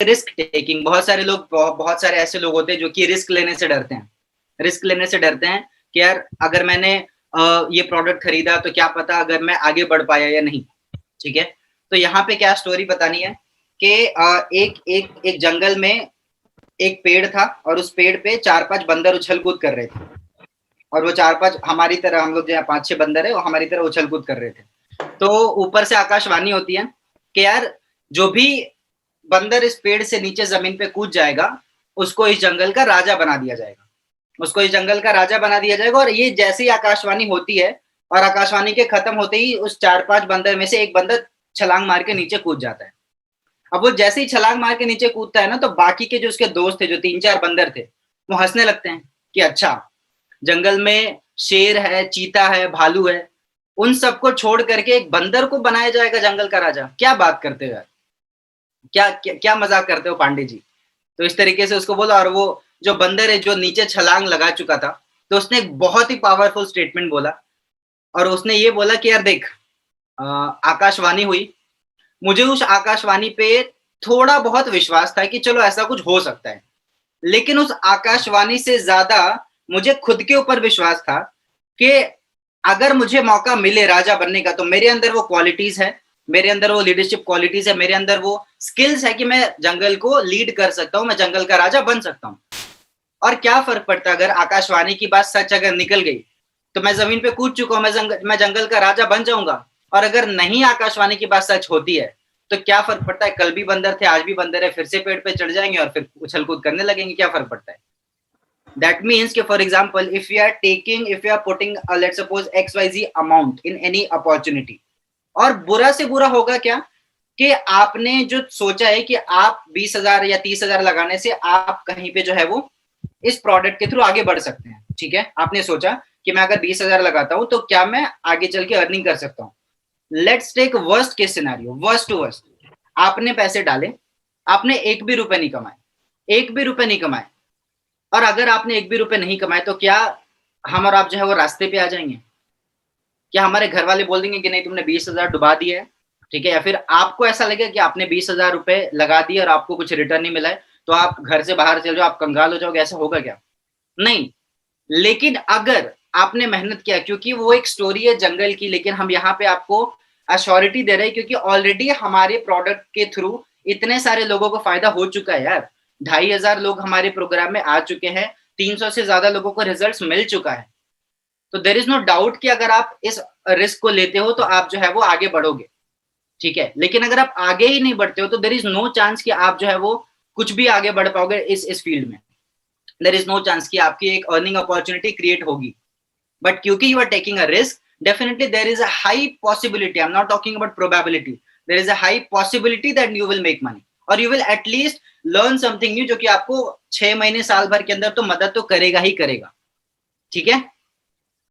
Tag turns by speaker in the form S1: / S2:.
S1: Risk taking, बहुत सारे लोग, बहुत सारे ऐसे लोग होते हैं जो कि रिस्क लेने से डरते हैं। रिस्क लेने से डरते हैं कि यार अगर मैंने ये प्रोडक्ट खरीदा तो क्या पता अगर मैं आगे बढ़ पाया या नहीं। ठीक है, तो यहाँ पे क्या स्टोरी बतानी है कि एक जंगल में एक पेड़ था और उस पेड़ पे 4-5 बंदर उछल कूद कर रहे थे, और वो 4-5 हमारी तरह, हम लोग जो 5-6 बंदर है वो हमारी तरह उछल कूद कर रहे थे। तो ऊपर से आकाशवाणी होती है कि यार जो भी बंदर इस पेड़ से नीचे जमीन पे कूद जाएगा उसको इस जंगल का राजा बना दिया जाएगा, उसको इस जंगल का राजा बना दिया जाएगा। और ये जैसे ही आकाशवाणी होती है और आकाशवाणी के खत्म होते ही उस 4-5 बंदर में से एक बंदर छलांग मार के नीचे कूद जाता है। अब वो जैसे ही छलांग मार के नीचे कूदता है ना, तो बाकी के जो उसके दोस्त थे, जो 3-4 बंदर थे, वो हंसने लगते हैं कि अच्छा जंगल में शेर है, चीता है, भालू है, उन सबको छोड़ करके एक बंदर को बनाया जाएगा जंगल का राजा। क्या बात करते हो यार, क्या मजाक करते हो पांडे जी। तो इस तरीके से उसको बोला, और वो जो बंदर है जो नीचे छलांग लगा चुका था, तो उसने एक बहुत ही पावरफुल स्टेटमेंट बोला, और उसने ये बोला कि यार देख, आकाशवाणी हुई, मुझे उस आकाशवाणी पे थोड़ा बहुत विश्वास था कि चलो ऐसा कुछ हो सकता है, लेकिन उस आकाशवाणी से ज्यादा मुझे खुद के ऊपर विश्वास था कि अगर मुझे मौका मिले राजा बनने का तो मेरे अंदर वो क्वालिटीज है, मेरे अंदर वो लीडरशिप क्वालिटीज है, मेरे अंदर वो स्किल्स है कि मैं जंगल को लीड कर सकता हूं, मैं जंगल का राजा बन सकता हूं। और क्या फर्क पड़ता अगर आकाशवाणी की बात सच अगर निकल गई तो मैं जमीन पे कूद चुका हूं, मैं जंगल का राजा बन जाऊंगा। और अगर नहीं आकाशवाणी की बात सच होती है तो क्या फर्क पड़ता है, कल भी बंदर थे, आज भी बंदर है, फिर से पेड़ पे चढ़ जाएंगे और फिर उछल कूद करने लगेंगे, क्या फर्क पड़ता है। That means कि for example if we are putting let's suppose XYZ amount in any opportunity, और बुरा से बुरा होगा क्या कि आपने जो सोचा है कि आप 20,000 या 30,000 लगाने से आप कहीं पे जो है वो इस प्रोडक्ट के थ्रू आगे बढ़ सकते हैं। ठीक है, आपने सोचा कि मैं अगर 20,000 लगाता हूं तो क्या मैं आगे चल के अर्निंग कर सकता हूं। Let's take worst case scenario, worst to worst, आपने पैसे डाले, आपने एक भी रुपए नहीं कमाए, एक भी रुपए नहीं कमाए, और अगर आपने एक भी रुपए नहीं कमाए तो क्या हम और आप जो है वो रास्ते पे आ जाएंगे? क्या हमारे घर वाले बोल देंगे कि नहीं तुमने 20,000 डुबा दिए है? ठीक है, या फिर आपको ऐसा लगेगा कि आपने 20,000 रुपए लगा दिए और आपको कुछ रिटर्न नहीं मिला है तो आप घर से बाहर चल जाओ, आप कंगाल हो जाओगे, ऐसा होगा क्या? नहीं। लेकिन अगर आपने मेहनत किया, क्योंकि वो एक स्टोरी है जंगल की, लेकिन हम यहाँ पे आपको अश्योरिटी दे रहे हैं क्योंकि ऑलरेडी हमारे प्रोडक्ट के थ्रू इतने सारे लोगों को फायदा हो चुका है यार। 2,500 लोग हमारे प्रोग्राम में आ चुके हैं, 300 से ज्यादा लोगों को रिजल्ट्स मिल चुका है। तो देर इज नो डाउट कि अगर आप इस रिस्क को लेते हो तो आप जो है वो आगे बढ़ोगे। ठीक है, लेकिन अगर आप आगे ही नहीं बढ़ते हो तो देर इज नो चांस कि आप जो है वो कुछ भी आगे बढ़ पाओगे इस फील्ड में। देर इज नो चांस कि आपकी एक अर्निंग अपॉर्चुनिटी क्रिएट होगी। बट क्योंकि you are taking a risk, definitely there is a high possibility, I'm not talking about probability, there is a high possibility that you will make money और you will at least learn something new, जो कि आपको 6 महीने साल भर के अंदर तो मदद तो करेगा ही करेगा। ठीक है,